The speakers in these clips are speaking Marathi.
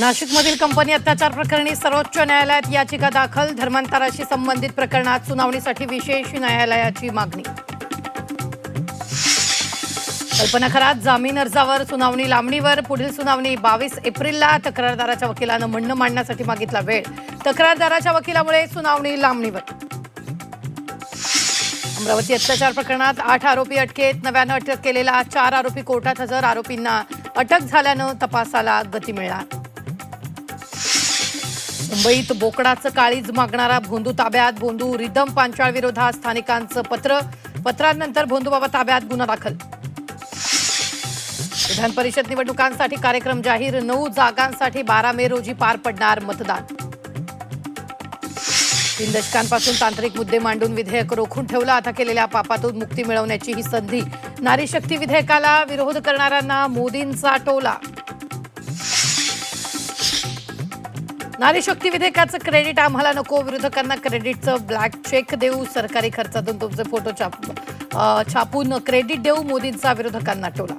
नाशिकमधील कंपनी अत्याचार प्रकरणी सर्वोच्च न्यायालयात याचिका दाखल. धर्मांतराशी संबंधित प्रकरणात सुनावणीसाठी विशेष न्यायालयाची मागणी. कल्पना खरात जामीन अर्जावर सुनावणी लांबणीवर. पुढील सुनावणी 22 एप्रिलला. तक्रारदाराच्या वकिलानं म्हणणं मांडण्यासाठी मागितला वेळ. तक्रारदाराच्या वकिलामुळे सुनावणी लांबणीवर. अमरावती अत्याचार प्रकरणात 8 आरोपी अटकेत. नव्यानं अटक केलेला 4 आरोपी कोर्टात हजर. आरोपींना अटक झाल्यानं तपासाला गती मिळणार. मुंबईत बोकडाचं काळीज मागणारा भोंदू ताब्यात. भोंदू रिदम पांचाळ विरोधात स्थानिकांचं पत्र. पत्रानंतर भोंदूबाबा ताब्यात. गुन्हा दाखल. विधान परिषद निवडणुकांसाठी कार्यक्रम जाहीर. 9 जागांसाठी 12 मे रोजी पार पडणार मतदान. 3 दशकांपासून तांत्रिक मुद्दे मांडून विधेयक रोखून ठेवलं. आता केलेल्या पापातून मुक्ती मिळवण्याची ही संधी. नारी शक्ती विधेयकाला विरोध करणाऱ्यांना मोदींचा टोला. नारी शक्ती विधेयकाचं क्रेडिट आम्हाला नको. विरोधकांना क्रेडिटचं ब्लॅक चेक देऊ. सरकारी खर्चातून तुमचे फोटो छापून क्रेडिट देऊ. मोदींचा विरोधकांना टोला.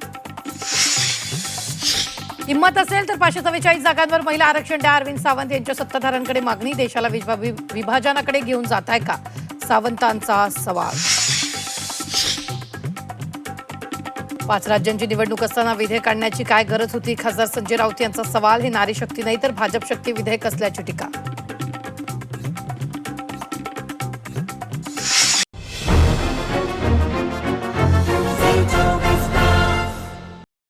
हिंमत असेल तर 544 जागांवर महिला आरक्षण द्या. अरविंद सावंत यांच्या सत्ताधाऱ्यांकडे मागणी. देशाला विभाजनाकडे घेऊन जाताय का, सावंतांचा सवाल. 5 राज्यांची निवडणूक असताना विधेयक आणण्याची काय गरज होती, खासदार संजय राऊत यांचा सवाल. हे नारी शक्ती नाही तर भाजप शक्ती विधेयक असल्याची टीका.